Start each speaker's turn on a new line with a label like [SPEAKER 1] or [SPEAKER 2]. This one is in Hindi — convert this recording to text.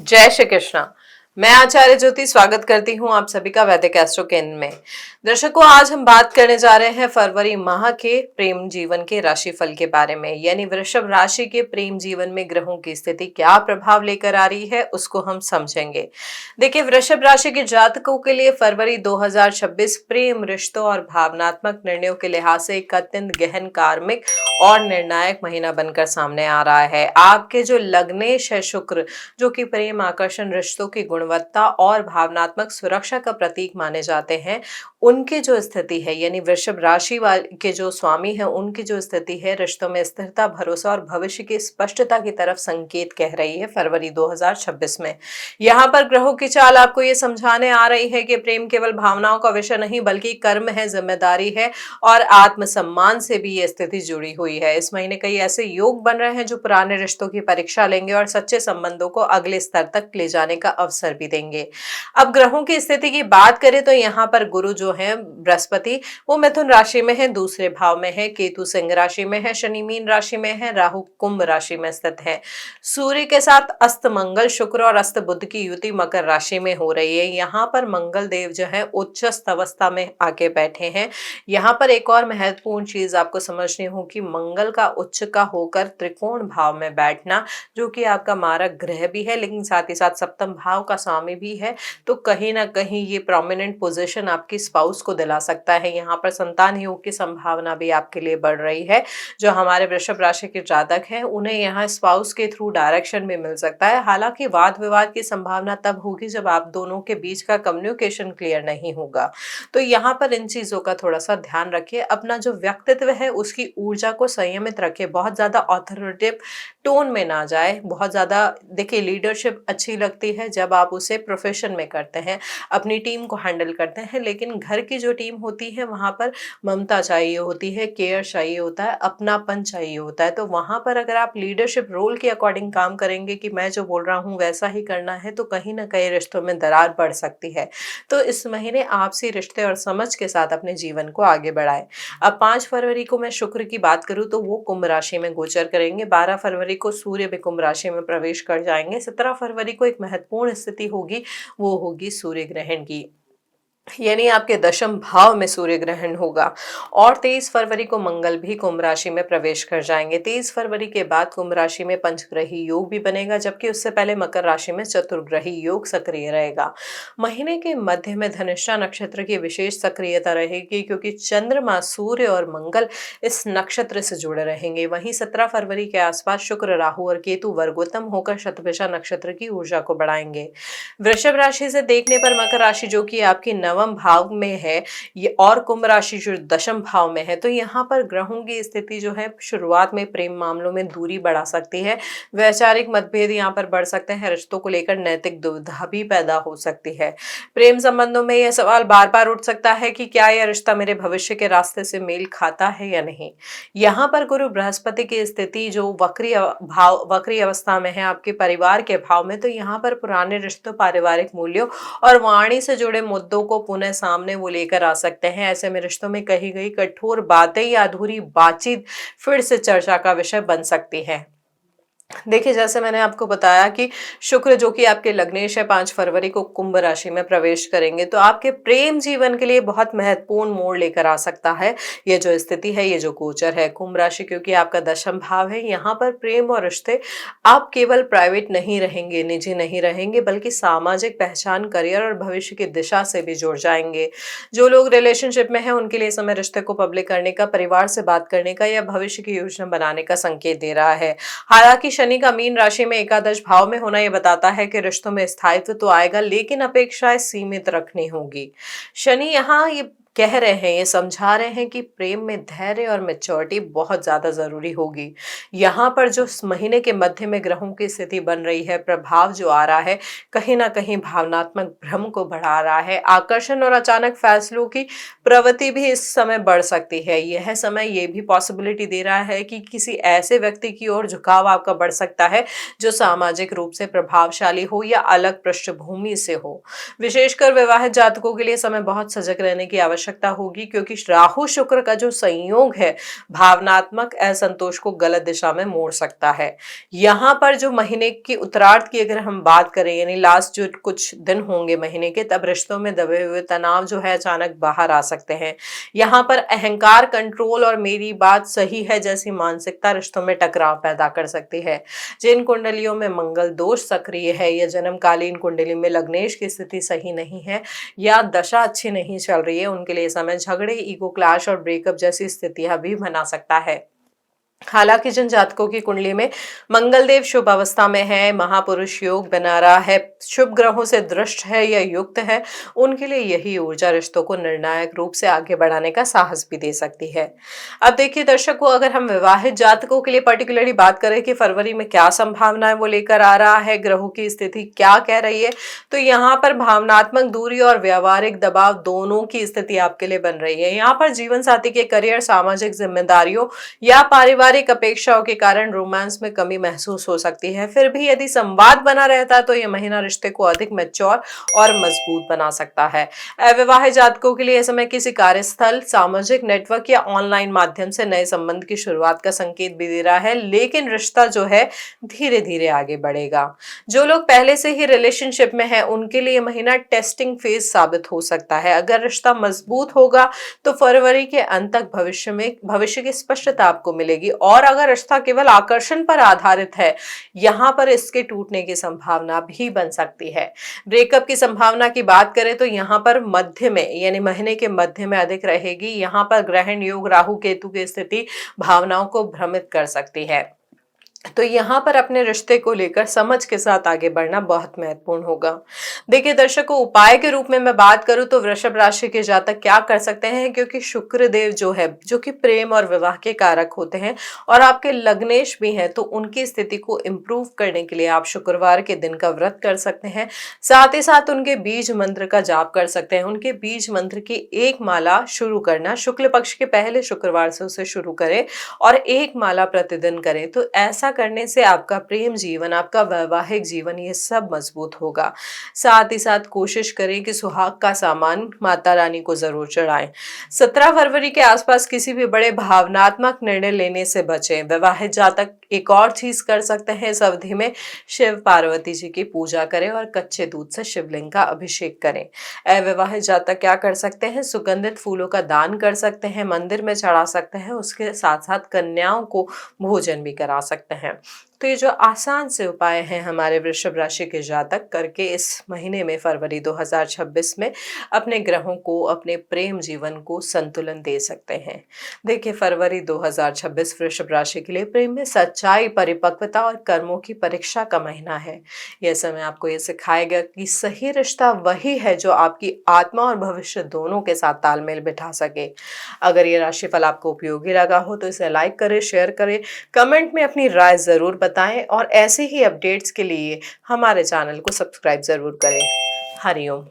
[SPEAKER 1] जय श्री कृष्णा। मैं आचार्य ज्योति स्वागत करती हूँ आप सभी का वैदिक एस्ट्रो केंद्र में। दर्शकों, आज हम बात करने जा रहे हैं फरवरी माह के प्रेम जीवन के राशिफल के बारे में, यानी वृषभ राशि के प्रेम जीवन में ग्रहों की स्थिति क्या प्रभाव लेकर आ रही है उसको हम समझेंगे। देखिए, वृषभ राशि के जातकों के लिए फरवरी 2026 प्रेम, रिश्तों और भावनात्मक निर्णयों के लिहाज से एक अत्यंत गहन, कार्मिक और निर्णायक महीना बनकर सामने आ रहा है। आपके जो लग्नेश है शुक्र, जो कि प्रेम, आकर्षण, रिश्तों की गुणवत्ता और भावनात्मक सुरक्षा का प्रतीक माने जाते हैं, उनकी जो स्थिति है, यानी वृषभ राशि वाले के जो स्वामी है, उनकी जो स्थिति है रिश्तों में स्थिरता, भरोसा और भविष्य की स्पष्टता की तरफ संकेत कह रही है फरवरी 2026 में। यहाँ पर ग्रहों की चाल आपको ये समझाने आ रही है कि प्रेम केवल भावनाओं का विषय नहीं बल्कि कर्म है, जिम्मेदारी है और आत्मसम्मान से भी ये स्थिति जुड़ी हुई है। इस महीने कई ऐसे योग बन रहे हैं जो पुराने रिश्तों की परीक्षा लेंगे और सच्चे संबंधों को अगले स्तर तक ले जाने का अवसर भी देंगे। अब ग्रहों की स्थिति की बात करें तो यहाँ पर गुरु जो है बृहस्पति, वो मिथुन राशि में है, दूसरे भाव में है। केतु सिंह राशि में है, शनि मीन राशि में है, राहु कुंभ राशि में स्थित है। सूर्य के साथ अस्त मंगल, शुक्र और अस्त बुध की युति मकर राशि में हो रही है। यहाँ पर मंगल देव जो है उच्चस्थ अवस्था में आके बैठे हैं। यहाँ पर एक और महत्वपूर्ण चीज आपको समझनी होगी, मंगल का उच्च का होकर त्रिकोण भाव में बैठना, जो कि आपका मारक ग्रह भी है लेकिन साथ ही साथ सप्तम भाव का स्वामी भी है, तो कहीं ना कहीं ये प्रोमिनेंट पोजीशन आपकी स्पाउस को दिला सकता है। यहाँ पर संतान योग की संभावना भी आपके लिए बढ़ रही है। जो हमारे वृषभ राशि के जातक हैं उन्हें यहाँ स्पाउस के थ्रू डायरेक्शन भी मिल सकता है। हालांकि वाद विवाद की संभावना तब होगी जब आप दोनों के बीच का कम्युनिकेशन क्लियर नहीं होगा, तो यहाँ पर इन चीजों का थोड़ा सा ध्यान रखिए। अपना जो व्यक्तित्व है उसकी ऊर्जा को संयमित रखिए, बहुत ज्यादा ऑथोरिटेटिव टोन में ना जाए। बहुत ज्यादा देखिए, लीडरशिप अच्छी लगती है जब आप उसे प्रोफेशन में करते हैं, अपनी टीम को हैंडल करते हैं, लेकिन घर की जो टीम होती है वहां पर ममता चाहिए होती है, केयर चाहिए होता है, अपनापन चाहिए होता है। तो वहां पर अगर आप लीडरशिप रोल के अकॉर्डिंग काम करेंगे कि मैं जो बोल रहा हूँ वैसा ही करना है, तो कहीं ना कहीं रिश्तों में दरार पड़ सकती है। तो इस महीने आपसी रिश्ते और समझ के साथ अपने जीवन को आगे बढ़ाएं। अब 5 फरवरी को मैं शुक्र की बात करूं तो वो कुंभ राशि में गोचर करेंगे। 12 फरवरी को सूर्य भी कुंभ राशि में प्रवेश कर जाएंगे। 17 फरवरी को एक महत्वपूर्ण स्थिति होगी, वो होगी सूर्य ग्रहण की, यानी आपके दशम भाव में सूर्य ग्रहण होगा। और 23 फरवरी को मंगल भी कुंभ राशि में प्रवेश कर जाएंगे। 23 फरवरी के बाद कुंभ राशि में पंचग्रही योग भी बनेगा, जबकि उससे पहले मकर राशि में चतुर्ग्रही योग सक्रिय रहेगा। महीने के मध्य में धनिष्ठा नक्षत्र की विशेष सक्रियता रहेगी, क्योंकि चंद्रमा, सूर्य और मंगल इस नक्षत्र से जुड़े रहेंगे। वहीं 17 फरवरी के आसपास शुक्र, राहु और केतु वर्गोत्तम होकर शतभिषा नक्षत्र की ऊर्जा को बढ़ाएंगे। वृषभ राशि से देखने पर मकर राशि जो कि आपकी नवम भाव में है, ये और कुंभ राशि जो दशम भाव में है, तो यहाँ पर ग्रहों की स्थिति जो है शुरुआत में प्रेम मामलों में दूरी बढ़ा सकती है। वैचारिक मतभेद यहाँ पर बढ़ सकते हैं। रिश्तों को लेकर नैतिक दुविधा भी पैदा हो सकती है। प्रेम संबंधों में यह सवाल बार बार उठ सकता है कि क्या यह रिश्ता मेरे भविष्य के रास्ते से मेल खाता है या नहीं। यहाँ पर गुरु बृहस्पति की स्थिति जो वक्री अवस्था में है आपके परिवार के भाव में, तो यहाँ पर पुराने रिश्तों, पारिवारिक मूल्यों और वाणी से जुड़े मुद्दों को पुनः सामने वो लेकर आ सकते हैं। ऐसे में रिश्तों में कही गई कठोर बातें या अधूरी बातचीत फिर से चर्चा का विषय बन सकती है। देखिए, जैसे मैंने आपको बताया कि शुक्र जो कि आपके लग्नेश है 5 फरवरी को कुंभ राशि में प्रवेश करेंगे, तो आपके प्रेम जीवन के लिए बहुत महत्वपूर्ण मोड़ लेकर आ सकता है ये जो स्थिति है, ये जो गोचर है। कुंभ राशि क्योंकि आपका दशम भाव है, यहाँ पर प्रेम और रिश्ते आप केवल प्राइवेट नहीं रहेंगे, निजी नहीं रहेंगे, बल्कि सामाजिक पहचान, करियर और भविष्य की दिशा से भी जुड़ जाएंगे। जो लोग रिलेशनशिप में हैं उनके लिए समय रिश्ते को पब्लिक करने का, परिवार से बात करने का या भविष्य की योजना बनाने का संकेत दे रहा है। हालांकि शनि का मीन राशि में एकादश भाव में होना यह बताता है कि रिश्तों में स्थायित्व तो आएगा, लेकिन अपेक्षाएं सीमित रखनी होगी। शनि यहाँ ये कह रहे हैं, ये समझा रहे हैं कि प्रेम में धैर्य और मैच्योरिटी बहुत ज्यादा जरूरी होगी। यहाँ पर जो इस महीने के मध्य में ग्रहों की स्थिति बन रही है, प्रभाव जो आ रहा है, कहीं ना कहीं भावनात्मक भ्रम को बढ़ा रहा है। आकर्षण और अचानक फैसलों की प्रवृत्ति भी इस समय बढ़ सकती है। यह समय ये भी पॉसिबिलिटी दे रहा है कि किसी ऐसे व्यक्ति की ओर झुकाव आपका बढ़ सकता है जो सामाजिक रूप से प्रभावशाली हो या अलग पृष्ठभूमि से हो। विशेषकर विवाहित जातकों के लिए समय बहुत सजग रहने की आवश्यकता आवश्यकता होगी, क्योंकि राहु शुक्र का जो संयोग है भावनात्मक असंतोष को गलत दिशा में मोड़ सकता है। यहाँ पर जो महीने की उत्तरार्ध की अगर हम बात करें, यानी लास्ट जो कुछ दिन होंगे महीने के, तब रिश्तों में दबे हुए तनाव जो है अचानक बाहर आ सकते हैं। यहाँ पर अहंकार, कंट्रोल और मेरी बात सही है जैसी मानसिकता रिश्तों में टकराव पैदा कर सकती है। जिन कुंडलियों में मंगल दोष सक्रिय है या जन्मकालीन कुंडली में लग्नेश की स्थिति सही नहीं है या दशा अच्छी नहीं चल रही है, उनके लिए समय झगड़े, ईगो क्लैश और ब्रेकअप जैसी स्थितियां भी बना सकता है। हालांकि जिन जातकों की कुंडली में मंगल देव शुभ अवस्था में है, महापुरुष योग बना रहा है, शुभ ग्रहों से दृष्ट है या युक्त है, उनके लिए यही ऊर्जा रिश्तों को निर्णायक रूप से आगे बढ़ाने का साहस भी दे सकती है। अब देखिए दर्शकों, अगर हम विवाहित जातकों के लिए पर्टिकुलरली बात करें कि फरवरी में क्या संभावनाएं वो लेकर आ रहा है, ग्रहों की स्थिति क्या कह रही है, तो यहाँ पर भावनात्मक दूरी और व्यावहारिक दबाव दोनों की स्थिति आपके लिए बन रही है। यहाँ पर जीवन साथी के करियर, सामाजिक जिम्मेदारियों या पारिवारिक अपेक्षाओं के कारण रोमांस में कमी महसूस हो सकती है। फिर भी यदि संवाद बना रहता है तो यह महीना रिश्ते को अधिक मैच्योर और मजबूत बना सकता है। अविवाहित जातकों के लिए यह समय किसी कार्यस्थल, सामाजिक नेटवर्क या ऑनलाइन माध्यम से नए संबंध की शुरुआत का संकेत भी दे रहा है, लेकिन रिश्ता जो है धीरे धीरे आगे बढ़ेगा। जो लोग पहले से ही रिलेशनशिप में है उनके लिए महीना टेस्टिंग फेज साबित हो सकता है। अगर रिश्ता मजबूत होगा तो फरवरी के अंत तक भविष्य की स्पष्टता आपको मिलेगी, और अगर रिश्ता केवल आकर्षण पर आधारित है, यहां पर इसके टूटने की संभावना भी बन सकती है। ब्रेकअप की संभावना की बात करें तो यहां पर मध्य में, यानी महीने के मध्य में अधिक रहेगी। यहां पर ग्रहण योग, राहु केतु की स्थिति भावनाओं को भ्रमित कर सकती है। तो यहाँ पर अपने रिश्ते को लेकर समझ के साथ आगे बढ़ना बहुत महत्वपूर्ण होगा। देखिए दर्शकों, उपाय के रूप में मैं बात करूं तो वृषभ राशि के जातक क्या कर सकते हैं, क्योंकि शुक्र देव जो है, जो कि प्रेम और विवाह के कारक होते हैं और आपके लग्नेश भी हैं, तो उनकी स्थिति को इम्प्रूव करने के लिए आप शुक्रवार के दिन का व्रत कर सकते हैं। साथ ही साथ उनके बीज मंत्र का जाप कर सकते हैं। उनके बीज मंत्र की एक माला शुरू करना, शुक्ल पक्ष के पहले शुक्रवार से उसे शुरू करें और एक माला प्रतिदिन करें। तो ऐसा करने से आपका प्रेम जीवन, आपका वैवाहिक जीवन, ये सब मजबूत होगा। साथ ही साथ कोशिश करें कि सुहाग का सामान माता रानी को जरूर चढ़ाएं। 17 फरवरी के आसपास किसी भी बड़े भावनात्मक निर्णय लेने से बचें। विवाहित जातक एक और चीज कर सकते हैं, इस अवधि में शिव पार्वती जी की पूजा करें और कच्चे दूध से शिवलिंग का अभिषेक करें। अविवाहित जातक क्या कर सकते हैं, सुगंधित फूलों का दान कर सकते हैं, मंदिर में चढ़ा सकते हैं, उसके साथ साथ कन्याओं को भोजन भी करा सकते हैं। तो ये जो आसान से उपाय हैं हमारे वृषभ राशि के जातक करके इस महीने में, फरवरी 2026 में, अपने ग्रहों को, अपने प्रेम जीवन को संतुलन दे सकते हैं। देखिए फरवरी 2026 वृषभ राशि के लिए प्रेम में सच्चाई, परिपक्वता और कर्मों की परीक्षा का महीना है। यह समय आपको ये सिखाएगा कि सही रिश्ता वही है जो आपकी आत्मा और भविष्य दोनों के साथ तालमेल बिठा सके। अगर ये राशिफल आपको उपयोगी लगा हो तो इसे लाइक करें, शेयर करें, कमेंट में अपनी राय जरूर बताएं और ऐसे ही अपडेट्स के लिए हमारे चैनल को सब्सक्राइब जरूर करें। हरिओम।